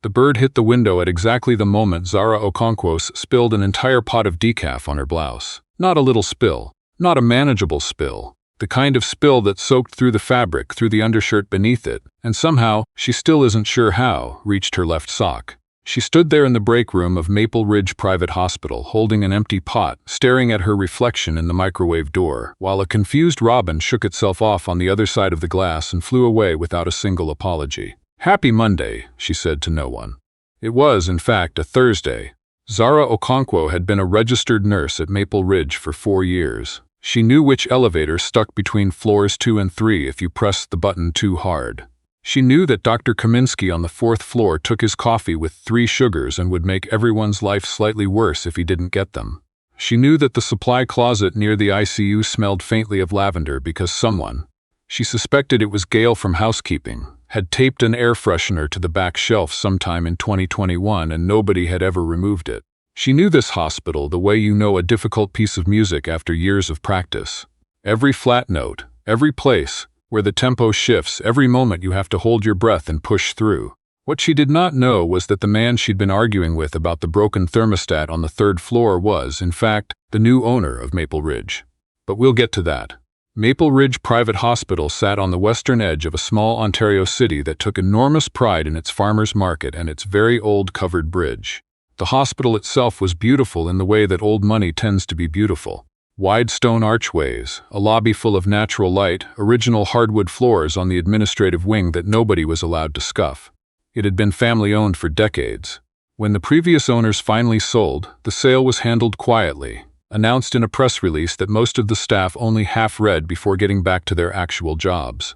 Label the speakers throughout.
Speaker 1: The bird hit the window at exactly the moment Zara Okonkwo spilled an entire pot of decaf on her blouse. Not a little spill. Not a manageable spill. The kind of spill that soaked through the fabric, through the undershirt beneath it, and somehow, she still isn't sure how, reached her left sock. She stood there in the break room of Maple Ridge Private Hospital, holding an empty pot, staring at her reflection in the microwave door, while a confused robin shook itself off on the other side of the glass and flew away without a single apology. "Happy Monday," she said to no one. It was, in fact, a Thursday. Zara Okonkwo had been a registered nurse at Maple Ridge for 4 years. She knew which elevator stuck between floors 2 and 3 if you pressed the button too hard. She knew that Dr. Kaminsky on the 4th floor took his coffee with 3 sugars and would make everyone's life slightly worse if he didn't get them. She knew that the supply closet near the ICU smelled faintly of lavender because someone, she suspected it was Gail from housekeeping, had taped an air freshener to the back shelf sometime in 2021 and nobody had ever removed it. She knew this hospital the way you know a difficult piece of music after years of practice. Every flat note, every place where the tempo shifts, every moment you have to hold your breath and push through. What she did not know was that the man she'd been arguing with about the broken thermostat on the 3rd floor was, in fact, the new owner of Maple Ridge. But we'll get to that. Maple Ridge Private Hospital sat on the western edge of a small Ontario city that took enormous pride in its farmers' market and its very old covered bridge. The hospital itself was beautiful in the way that old money tends to be beautiful. Wide stone archways, a lobby full of natural light, original hardwood floors on the administrative wing that nobody was allowed to scuff. It had been family-owned for decades. When the previous owners finally sold, the sale was handled quietly, announced in a press release that most of the staff only half-read before getting back to their actual jobs.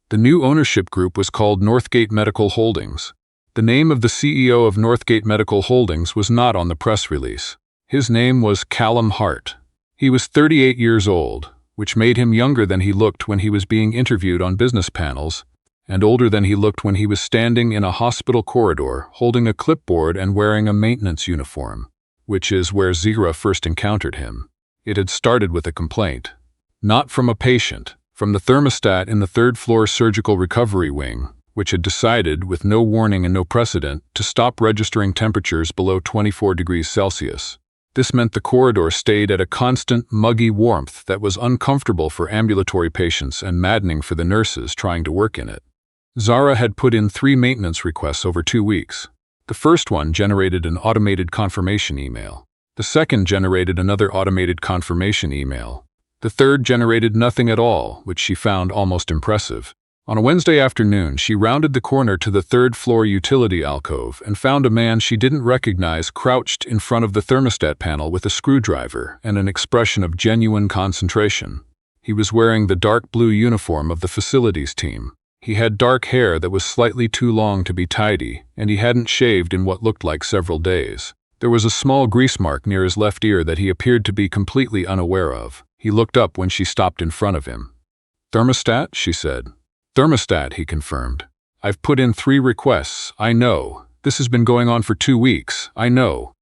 Speaker 1: The new ownership group was called Northgate Medical Holdings. The name of the CEO of Northgate Medical Holdings was not on the press release. His name was Callum Hart. He was 38 years old, which made him younger than he looked when he was being interviewed on business panels, and older than he looked when he was standing in a hospital corridor, holding a clipboard and wearing a maintenance uniform, which is where Zara first encountered him. It had started with a complaint. Not from a patient, from the thermostat in the 3rd floor surgical recovery wing, which had decided, with no warning and no precedent, to stop registering temperatures below 24 degrees Celsius. This meant the corridor stayed at a constant, muggy warmth that was uncomfortable for ambulatory patients and maddening for the nurses trying to work in it. Zara had put in 3 maintenance requests over 2 weeks. The first one generated an automated confirmation email. The second generated another automated confirmation email. The third generated nothing at all, which she found almost impressive. On a Wednesday afternoon, she rounded the corner to the 3rd floor utility alcove and found a man she didn't recognize crouched in front of the thermostat panel with a screwdriver and an expression of genuine concentration. He was wearing the dark blue uniform of the facilities team. He had dark hair that was slightly too long to be tidy, and he hadn't shaved in what looked like several days. There was a small grease mark near his left ear that he appeared to be completely unaware of. He looked up when she stopped in front of him. "Thermostat?" she said. "Thermostat," he confirmed. "I've put in 3 requests, I know. This has been going on for 2 weeks, I know."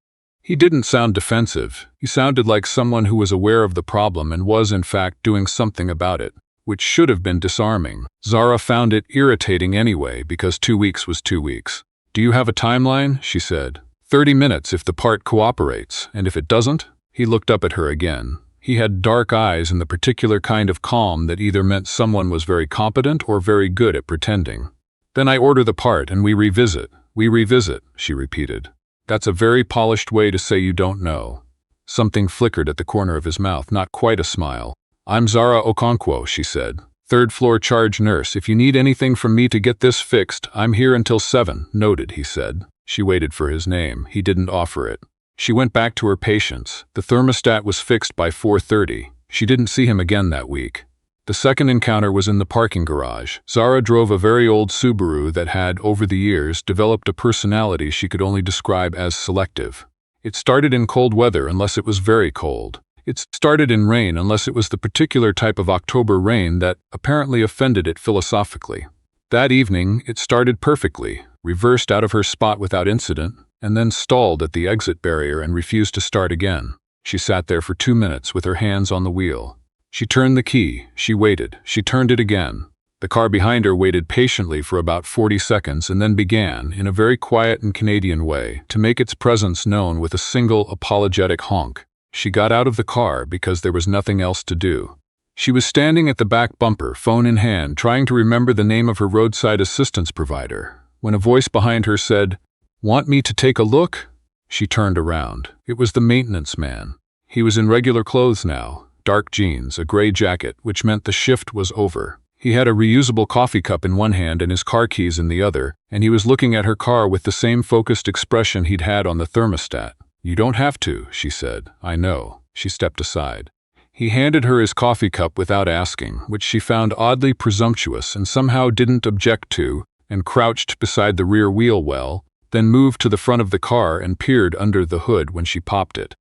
Speaker 1: He didn't sound defensive. He sounded like someone who was aware of the problem and was, in fact, doing something about it, which should have been disarming. Zara found it irritating anyway because 2 weeks was 2 weeks. "Do you have a timeline?" she said. 30 minutes if the part cooperates, and if it doesn't?" He looked up at her again. He had dark eyes and the particular kind of calm that either meant someone was very competent or very good at pretending. "Then I order the part and we revisit. We revisit," she repeated. "That's a very polished way to say you don't know." Something flickered at the corner of his mouth, not quite a smile. "I'm Zara Okonkwo," she said. 3rd floor charge nurse. "If you need anything from me to get this fixed, I'm here until 7, noted," he said. She waited for his name. He didn't offer it. She went back to her patients. The thermostat was fixed by 4:30. She didn't see him again that week. The second encounter was in the parking garage. Zara drove a very old Subaru that had, over the years, developed a personality she could only describe as selective. It started in cold weather unless it was very cold. It started in rain unless it was the particular type of October rain that apparently offended it philosophically. That evening, it started perfectly, reversed out of her spot without incident, and then stalled at the exit barrier and refused to start again. She sat there for 2 minutes with her hands on the wheel. She turned the key, she waited, she turned it again. The car behind her waited patiently for about 40 seconds and then began, in a very quiet and Canadian way, to make its presence known with a single apologetic honk. She got out of the car because there was nothing else to do. She was standing at the back bumper, phone in hand, trying to remember the name of her roadside assistance provider, when a voice behind her said, "Want me to take a look?" She turned around. It was the maintenance man. He was in regular clothes now, dark jeans, a gray jacket, which meant the shift was over. He had a reusable coffee cup in one hand and his car keys in the other, and he was looking at her car with the same focused expression he'd had on the thermostat. "You don't have to," she said. "I know." She stepped aside. He handed her his coffee cup without asking, which she found oddly presumptuous and somehow didn't object to, and crouched beside the rear wheel well, then moved to the front of the car and peered under the hood when she popped it.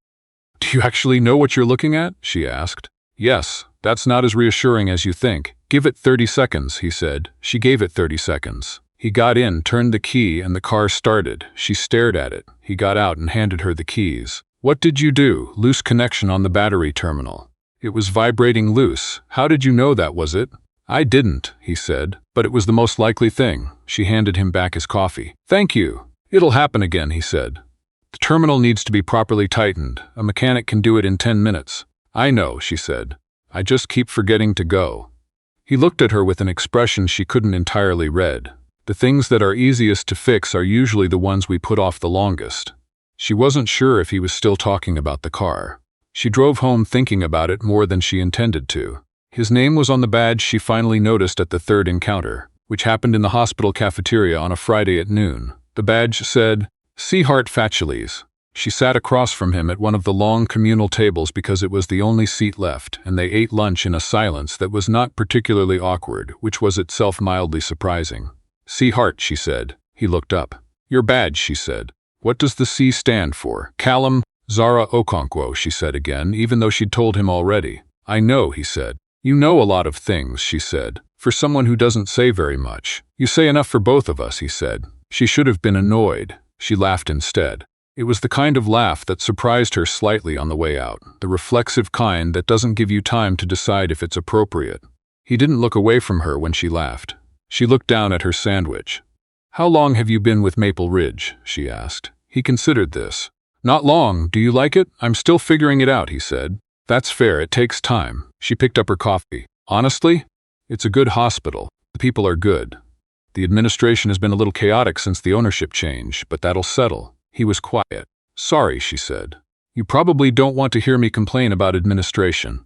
Speaker 1: "Do you actually know what you're looking at?" she asked. "Yes, that's not as reassuring as you think. Give it 30 seconds, he said. She gave it 30 seconds. He got in, turned the key, and the car started. She stared at it. He got out and handed her the keys. "What did you do?" "Loose connection on the battery terminal." "It was vibrating loose. How did you know that, was it?" "I didn't," he said, "but it was the most likely thing." She handed him back his coffee. "Thank you. It'll happen again," he said. "The terminal needs to be properly tightened. A mechanic can do it in 10 minutes. "I know," she said. "I just keep forgetting to go." He looked at her with an expression she couldn't entirely read. The things that are easiest to fix are usually the ones we put off the longest. She wasn't sure if he was still talking about the car. She drove home thinking about it more than she intended to. His name was on the badge she finally noticed at the third encounter, which happened in the hospital cafeteria on a Friday at noon. The badge said, "See Heartfelt." She sat across from him at one of the long communal tables because it was the only seat left, and they ate lunch in a silence that was not particularly awkward, which was itself mildly surprising. "See Hart," she said. He looked up. "Your badge," she said. "What does the C stand for?" "Callum Zara Okonkwo," she said again, even though she'd told him already. "I know," he said. "You know a lot of things," she said. "For someone who doesn't say very much. You say enough for both of us," he said. She should have been annoyed. She laughed instead. It was the kind of laugh that surprised her slightly on the way out, the reflexive kind that doesn't give you time to decide if it's appropriate. He didn't look away from her when she laughed. She looked down at her sandwich. "How long have you been with Maple Ridge?" she asked. He considered this. "Not long. Do you like it?" "I'm still figuring it out," he said. "That's fair. It takes time." She picked up her coffee. "Honestly, it's a good hospital. The people are good. The administration has been a little chaotic since the ownership change, but that'll settle." He was quiet. "Sorry," she said. "You probably don't want to hear me complain about administration."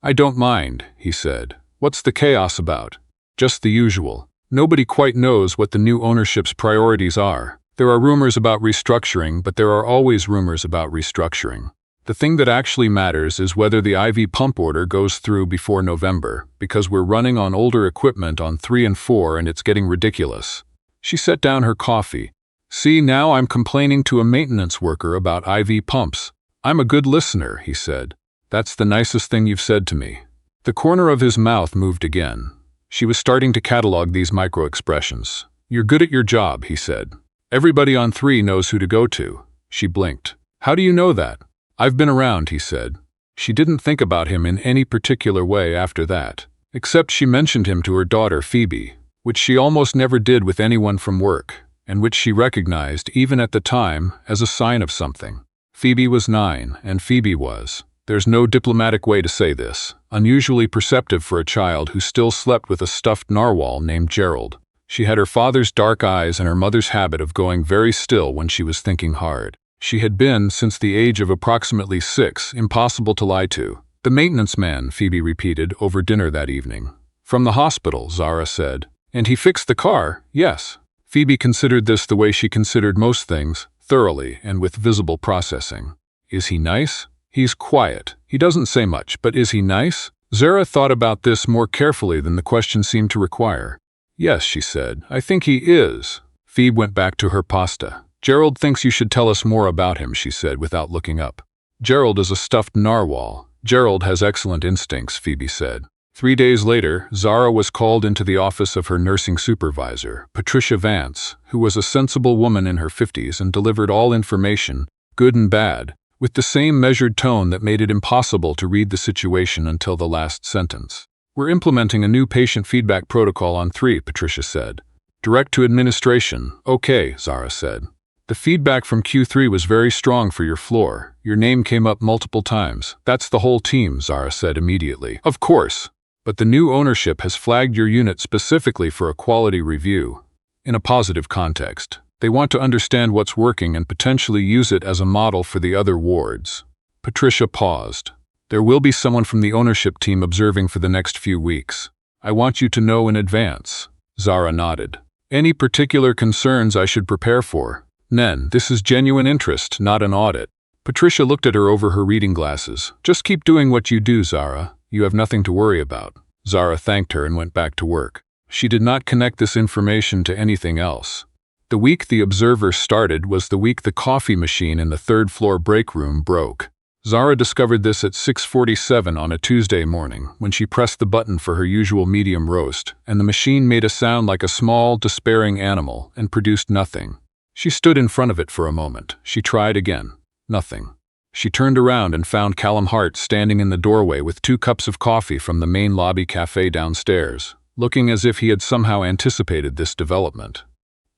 Speaker 1: "I don't mind," he said. "What's the chaos about?" "Just the usual. Nobody quite knows what the new ownership's priorities are. There are rumors about restructuring, but there are always rumors about restructuring. The thing that actually matters is whether the IV pump order goes through before November, because we're running on older equipment on 3 and 4 and it's getting ridiculous." She set down her coffee. "See, now I'm complaining to a maintenance worker about IV pumps. I'm a good listener," he said. "That's the nicest thing you've said to me." The corner of his mouth moved again. She was starting to catalog these micro-expressions. "You're good at your job," he said. "Everybody on 3 knows who to go to." She blinked. "How do you know that?" "I've been around," he said. She didn't think about him in any particular way after that, except she mentioned him to her daughter Phoebe, which she almost never did with anyone from work, and which she recognized, even at the time, as a sign of something. Phoebe was 9, and Phoebe was, there's no diplomatic way to say this, unusually perceptive for a child who still slept with a stuffed narwhal named Gerald. She had her father's dark eyes and her mother's habit of going very still when she was thinking hard. She had been, since the age of approximately 6, impossible to lie to. "The maintenance man," Phoebe repeated over dinner that evening. "From the hospital," Zara said. "And he fixed the car?" "Yes." Phoebe considered this the way she considered most things, thoroughly and with visible processing. "Is he nice?" "He's quiet. He doesn't say much, but is he nice?" Zara thought about this more carefully than the question seemed to require. "Yes," she said, "I think he is." Phoebe went back to her pasta. "Gerald thinks you should tell us more about him," she said without looking up. "Gerald is a stuffed narwhal. Gerald has excellent instincts," Phoebe said. 3 days later, Zara was called into the office of her nursing supervisor, Patricia Vance, who was a sensible woman in her 50s and delivered all information, good and bad, with the same measured tone that made it impossible to read the situation until the last sentence. We're implementing a new patient feedback protocol on 3, Patricia said. Direct to administration. Okay, Zara said. The feedback from Q3 was very strong for your floor. Your name came up multiple times. That's the whole team, Zara said immediately. Of course. But the new ownership has flagged your unit specifically for a quality review. In a positive context. They want to understand what's working and potentially use it as a model for the other wards. Patricia paused. There will be someone from the ownership team observing for the next few weeks. I want you to know in advance. Zara nodded. Any particular concerns I should prepare for? Nen, this is genuine interest, not an audit. Patricia looked at her over her reading glasses. Just keep doing what you do, Zara. You have nothing to worry about. Zara thanked her and went back to work. She did not connect this information to anything else. The week the observer started was the week the coffee machine in the third-floor break room broke. Zara discovered this at 6:47 on a Tuesday morning when she pressed the button for her usual medium roast, and the machine made a sound like a small, despairing animal and produced nothing. She stood in front of it for a moment. She tried again. Nothing. She turned around and found Callum Hart standing in the doorway with 2 cups of coffee from the main lobby cafe downstairs, looking as if he had somehow anticipated this development.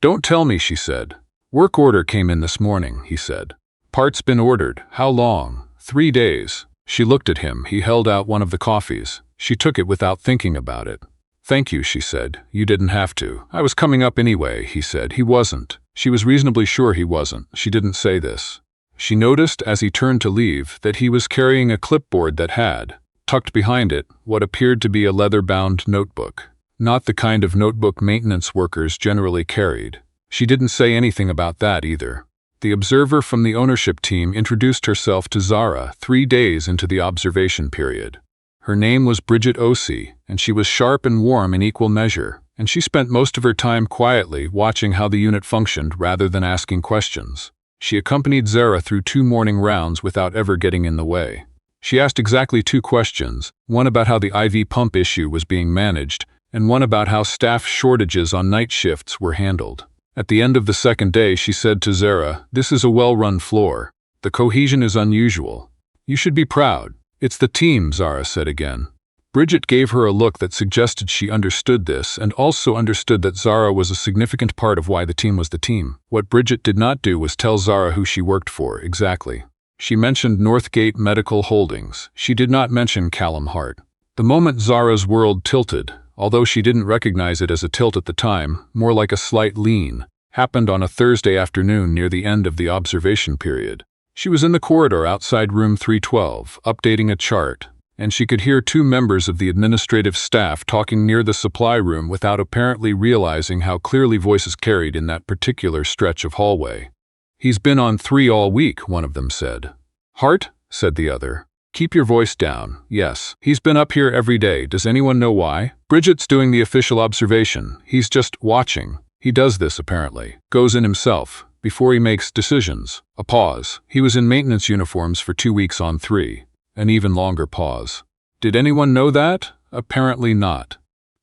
Speaker 1: Don't tell me, she said. Work order came in this morning, he said. Part's been ordered. How long? 3 days. She looked at him. He held out one of the coffees. She took it without thinking about it. Thank you, she said. You didn't have to. I was coming up anyway, he said. He wasn't. She was reasonably sure he wasn't. She didn't say this. She noticed, as he turned to leave, that he was carrying a clipboard that had, tucked behind it, what appeared to be a leather-bound notebook. Not the kind of notebook maintenance workers generally carried. She didn't say anything about that either. The observer from the ownership team introduced herself to Zara 3 days into the observation period. Her name was Bridget Osei, and she was sharp and warm in equal measure, and she spent most of her time quietly watching how the unit functioned rather than asking questions. She accompanied Zara through 2 morning rounds without ever getting in the way. She asked exactly 2 questions, one about how the IV pump issue was being managed, and one about how staff shortages on night shifts were handled. At the end of the second day, she said to Zara, "This is a well-run floor. The cohesion is unusual. You should be proud." "It's the team," Zara said again. Bridget gave her a look that suggested she understood this and also understood that Zara was a significant part of why the team was the team. What Bridget did not do was tell Zara who she worked for, exactly. She mentioned Northgate Medical Holdings. She did not mention Callum Hart. The moment Zara's world tilted, although she didn't recognize it as a tilt at the time, more like a slight lean, happened on a Thursday afternoon near the end of the observation period. She was in the corridor outside room 312, updating a chart, and she could hear 2 members of the administrative staff talking near the supply room without apparently realizing how clearly voices carried in that particular stretch of hallway. "He's been on 3 all week," one of them said. "Hart?" said the other. "Keep your voice down." "Yes. He's been up here every day. Does anyone know why?" "Bridget's doing the official observation. He's just watching. He does this, apparently. Goes in himself, before he makes decisions." A pause. "He was in maintenance uniforms for 2 weeks on 3. An even longer pause. "Did anyone know that?" "Apparently not."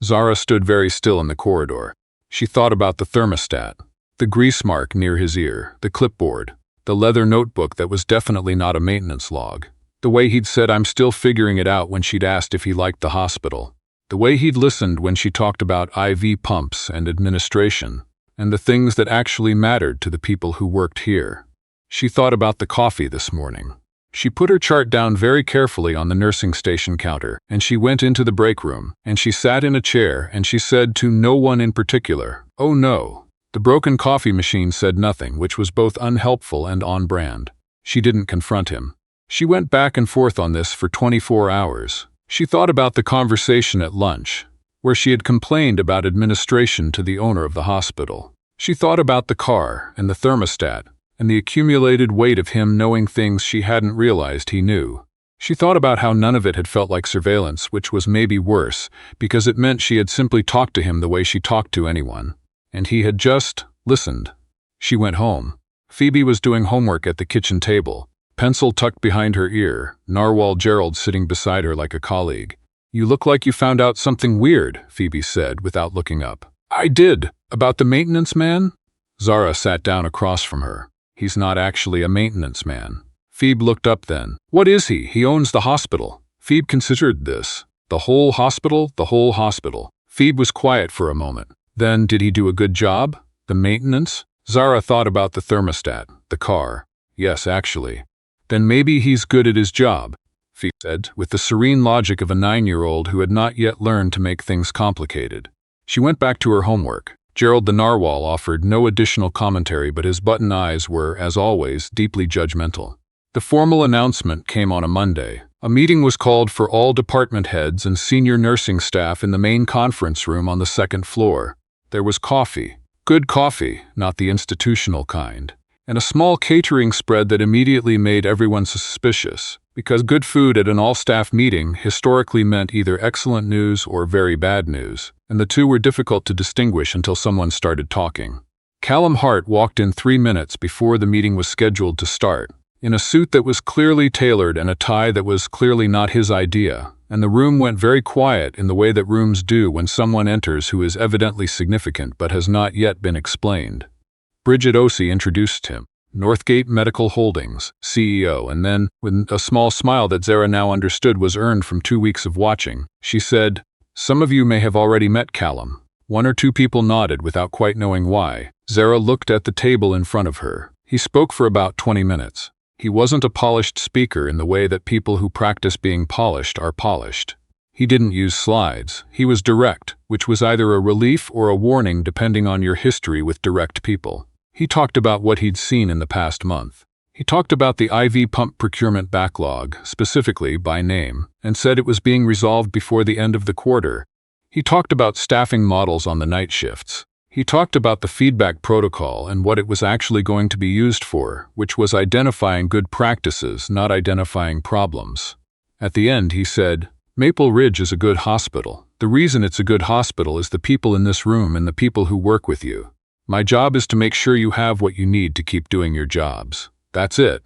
Speaker 1: Zara stood very still in the corridor. She thought about the thermostat, the grease mark near his ear, the clipboard, the leather notebook that was definitely not a maintenance log, the way he'd said "I'm still figuring it out" when she'd asked if he liked the hospital, the way he'd listened when she talked about IV pumps and administration, and the things that actually mattered to the people who worked here. She thought about the coffee this morning. She put her chart down very carefully on the nursing station counter, and she went into the break room, and she sat in a chair, and she said to no one in particular, "Oh no." The broken coffee machine said nothing, which was both unhelpful and on brand. She didn't confront him. She went back and forth on this for 24 hours. She thought about the conversation at lunch, where she had complained about administration to the owner of the hospital. She thought about the car and the thermostat, and the accumulated weight of him knowing things she hadn't realized he knew. She thought about how none of it had felt like surveillance, which was maybe worse, because it meant she had simply talked to him the way she talked to anyone, and he had just listened. She went home. Phoebe was doing homework at the kitchen table, pencil tucked behind her ear, narwhal Gerald sitting beside her like a colleague. "You look like you found out something weird," Phoebe said without looking up. "I did. About the maintenance man?" Zara sat down across from her. "He's not actually a maintenance man." Phoebe looked up then. "What is he? He owns the hospital." Phoebe considered this. The whole hospital? The whole hospital. Phoebe was quiet for a moment. Then, did he do a good job? The maintenance? Zara thought about the thermostat, the car. Yes, actually. Then maybe he's good at his job, Phoebe said, with the serene logic of a 9-year-old who had not yet learned to make things complicated. She went back to her homework. Gerald the narwhal offered no additional commentary, but his button eyes were, as always, deeply judgmental. The formal announcement came on a Monday. A meeting was called for all department heads and senior nursing staff in the main conference room on the second floor. There was coffee. Good coffee, not the institutional kind. And a small catering spread that immediately made everyone suspicious, because good food at an all-staff meeting historically meant either excellent news or very bad news, and the two were difficult to distinguish until someone started talking. Callum Hart walked in 3 minutes before the meeting was scheduled to start, in a suit that was clearly tailored and a tie that was clearly not his idea, and the room went very quiet in the way that rooms do when someone enters who is evidently significant but has not yet been explained. Bridget Osei introduced him, Northgate Medical Holdings, CEO, and then, with a small smile that Zara now understood was earned from 2 weeks of watching, she said, "Some of you may have already met Callum." 1 or 2 people nodded without quite knowing why. Zara looked at the table in front of her. He spoke for about 20 minutes. He wasn't a polished speaker in the way that people who practice being polished are polished. He didn't use slides. He was direct, which was either a relief or a warning depending on your history with direct people. He talked about what he'd seen in the past month. He talked about the IV pump procurement backlog, specifically by name, and said it was being resolved before the end of the quarter. He talked about staffing models on the night shifts. He talked about the feedback protocol and what it was actually going to be used for, which was identifying good practices, not identifying problems. At the end, he said, "Maple Ridge is a good hospital. The reason it's a good hospital is the people in this room and the people who work with you. My job is to make sure you have what you need to keep doing your jobs. That's it."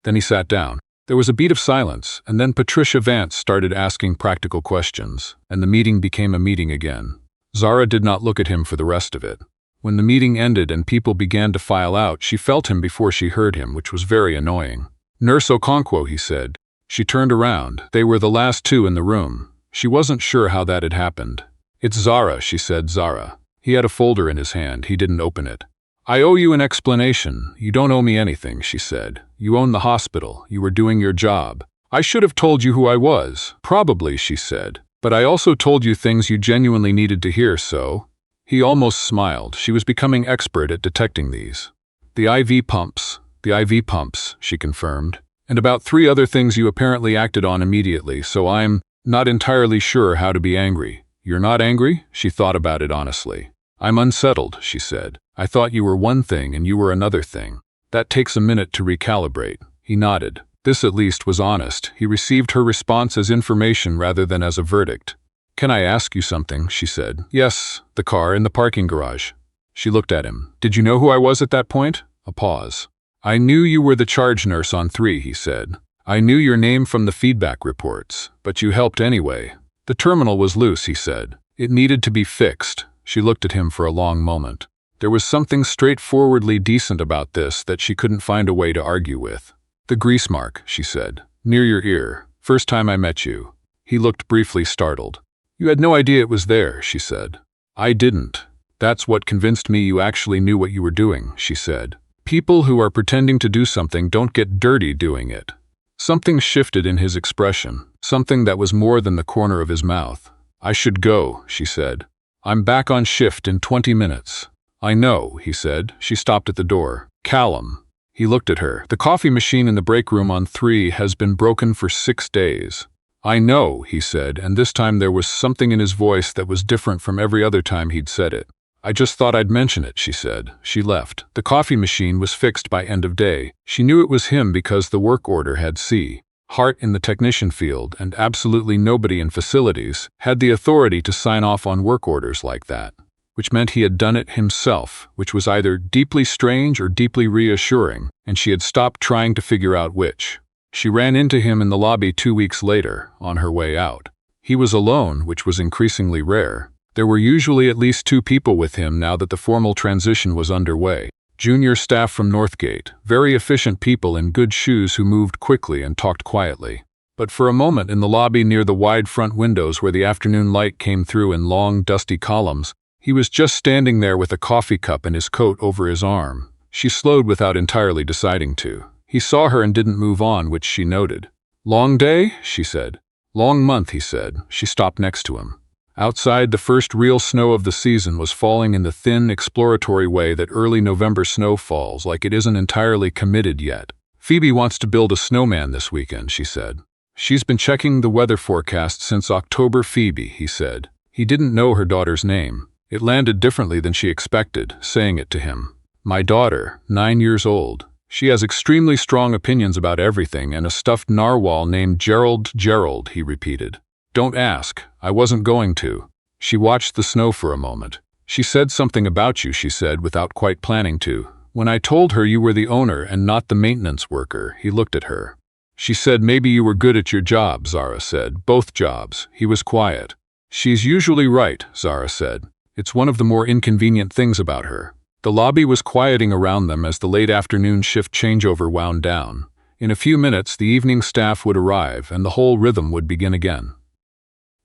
Speaker 1: Then he sat down. There was a beat of silence, and then Patricia Vance started asking practical questions, and the meeting became a meeting again. Zara did not look at him for the rest of it. When the meeting ended and people began to file out, she felt him before she heard him, which was very annoying. "Nurse Okonkwo," he said. She turned around. They were the last 2 in the room. She wasn't sure how that had happened. "It's Zara," she said, "Zara." He had a folder in his hand. He didn't open it. "I owe you an explanation." "You don't owe me anything," she said. "You own the hospital. You were doing your job." "I should have told you who I was." "Probably," she said. "But I also told you things you genuinely needed to hear, so—" He almost smiled. She was becoming expert at detecting these. The IV pumps, she confirmed. "And about 3 other things you apparently acted on immediately, so I'm not entirely sure how to be angry." "You're not angry?" She thought about it honestly. "I'm unsettled," she said. "I thought you were one thing and you were another thing. That takes a minute to recalibrate." He nodded. This at least was honest. He received her response as information rather than as a verdict. "Can I ask you something?" she said. "Yes, the car in the parking garage." She looked at him. "Did you know who I was at that point?" A pause. "I knew you were the charge nurse on 3, he said. "I knew your name from the feedback reports, but you helped anyway." "The terminal was loose," he said. "It needed to be fixed." She looked at him for a long moment. There was something straightforwardly decent about this that she couldn't find a way to argue with. "The grease mark," she said. "Near your ear. First time I met you." He looked briefly startled. "You had no idea it was there," she said. "I didn't. That's what convinced me you actually knew what you were doing," she said. "People who are pretending to do something don't get dirty doing it." Something shifted in his expression, something that was more than the corner of his mouth. "I should go," she said. "I'm back on shift in 20 minutes. "I know," he said. She stopped at the door. "Callum." He looked at her. "The coffee machine in the break room on 3 has been broken for 6 days. "I know," he said, and this time there was something in his voice that was different from every other time he'd said it. "I just thought I'd mention it," she said. She left. The coffee machine was fixed by end of day. She knew it was him because the work order had C. Hart in the technician field, and absolutely nobody in facilities, had the authority to sign off on work orders like that, which meant he had done it himself, which was either deeply strange or deeply reassuring, and she had stopped trying to figure out which. She ran into him in the lobby 2 weeks later, on her way out. He was alone, which was increasingly rare. There were usually at least 2 people with him now that the formal transition was underway. Junior staff from Northgate, very efficient people in good shoes who moved quickly and talked quietly. But for a moment in the lobby near the wide front windows where the afternoon light came through in long, dusty columns, he was just standing there with a coffee cup and his coat over his arm. She slowed without entirely deciding to. He saw her and didn't move on, which she noted. "Long day?" she said. "Long month," he said. She stopped next to him. Outside, the first real snow of the season was falling in the thin, exploratory way that early November snow falls, like it isn't entirely committed yet. "Phoebe wants to build a snowman this weekend," she said. "She's been checking the weather forecast since October." "Phoebe," he said. He didn't know her daughter's name. It landed differently than she expected, saying it to him. "My daughter, 9 years old. She has extremely strong opinions about everything and a stuffed narwhal named Gerald." "Gerald," he repeated. "Don't ask. I wasn't going to." She watched the snow for a moment. "She said something about you," she said, without quite planning to. "When I told her you were the owner and not the maintenance worker." He looked at her. "She said maybe you were good at your job," Zara said. "Both jobs." He was quiet. "She's usually right," Zara said. "It's one of the more inconvenient things about her." The lobby was quieting around them as the late afternoon shift changeover wound down. In a few minutes, the evening staff would arrive and the whole rhythm would begin again.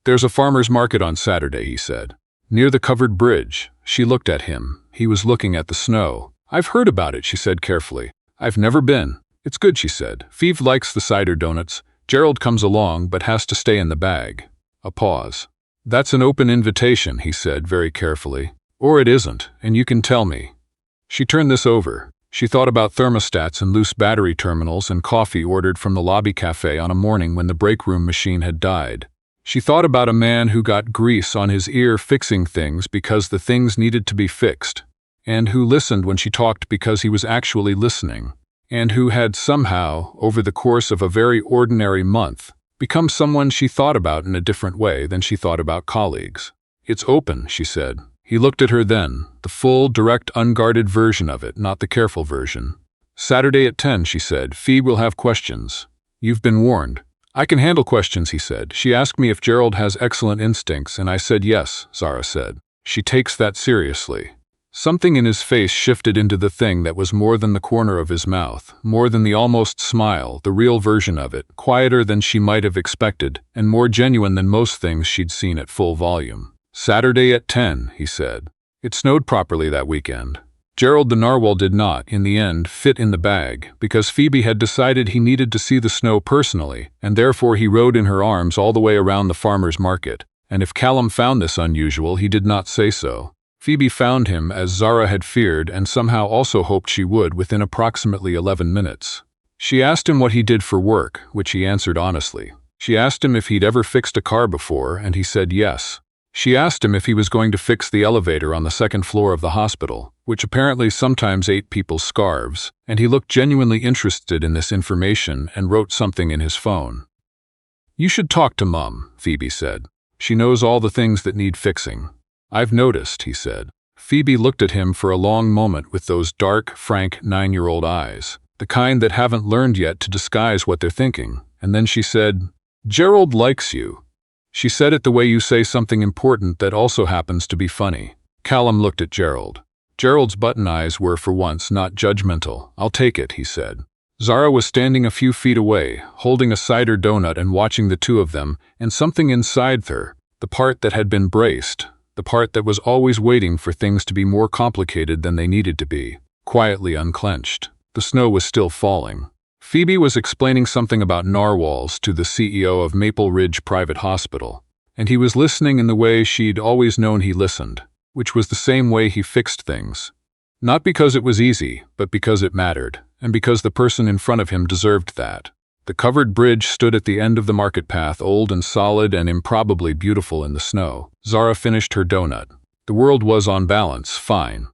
Speaker 1: "There's a farmer's market on Saturday," he said. "Near the covered bridge." She looked at him. He was looking at the snow. "I've heard about it," she said carefully. "I've never been." "It's good," she said. "Phoebe likes the cider donuts. Gerald comes along but has to stay in the bag." A pause. "That's an open invitation," he said very carefully. "Or it isn't, and you can tell me." She turned this over. She thought about thermostats and loose battery terminals and coffee ordered from the lobby cafe on a morning when the break room machine had died. She thought about a man who got grease on his ear fixing things because the things needed to be fixed, and who listened when she talked because he was actually listening, and who had somehow, over the course of a very ordinary month, become someone she thought about in a different way than she thought about colleagues. "It's open," she said. He looked at her then, the full, direct, unguarded version of it, not the careful version. "Saturday at 10, she said. "Phoebe will have questions. You've been warned." "I can handle questions," he said. "She asked me if Gerald has excellent instincts, and I said yes," Zara said. "She takes that seriously." Something in his face shifted into the thing that was more than the corner of his mouth, more than the almost smile, the real version of it, quieter than she might have expected, and more genuine than most things she'd seen at full volume. "Saturday at 10, he said. It snowed properly that weekend. Gerald the narwhal did not, in the end, fit in the bag, because Phoebe had decided he needed to see the snow personally, and therefore he rode in her arms all the way around the farmer's market, and if Callum found this unusual, he did not say so. Phoebe found him, as Zara had feared and somehow also hoped she would, within approximately 11 minutes. She asked him what he did for work, which he answered honestly. She asked him if he'd ever fixed a car before, and he said yes. She asked him if he was going to fix the elevator on the second floor of the hospital, which apparently sometimes ate people's scarves, and he looked genuinely interested in this information and wrote something in his phone. "You should talk to Mum," Phoebe said. "She knows all the things that need fixing." "I've noticed," he said. Phoebe looked at him for a long moment with those dark, frank 9-year-old eyes, the kind that haven't learned yet to disguise what they're thinking, and then she said, "Gerald likes you." She said it the way you say something important that also happens to be funny. Callum looked at Gerald. Gerald's button eyes were, for once, not judgmental. "I'll take it," he said. Zara was standing a few feet away, holding a cider donut and watching the two of them, and something inside her, the part that had been braced, the part that was always waiting for things to be more complicated than they needed to be, quietly unclenched. The snow was still falling. Phoebe was explaining something about narwhals to the CEO of Maple Ridge Private Hospital, and he was listening in the way she'd always known he listened, which was the same way he fixed things. Not because it was easy, but because it mattered, and because the person in front of him deserved that. The covered bridge stood at the end of the market path, old and solid and improbably beautiful in the snow. Zara finished her donut. The world was, on balance, fine.